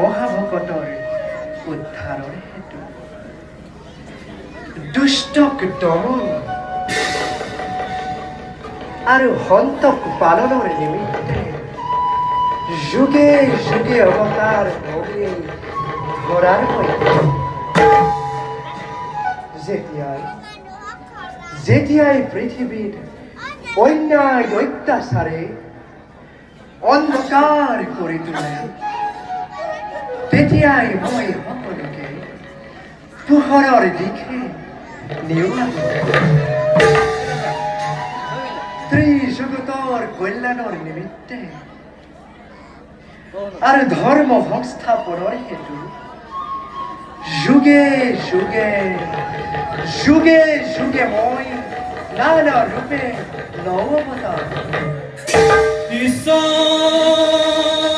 মহাভকতৰ উদ্ধাৰৰ হেতু দুষ্টক দমন আৰু হন্তক পালনৰ নিমিত্তে যুগে যুগে অৱতাৰ কৰি ধৰাৰ যেতিয়াই পৃথিৱীত অন্যায় অত্যাচাৰে অন্ধকাৰ কৰি তোলে তেতিয়াই মই সকলোকে পোহৰৰ দিশে নিয়াব ত্ৰিজগতৰ কল্যাণৰ নিমিত্তে আৰু ধৰ্ম সংস্থাপনৰ হেতু যুগে যুগে যুগে যুগে মই নানা ৰূপে নৱবতাৰ ঈশ্বৰ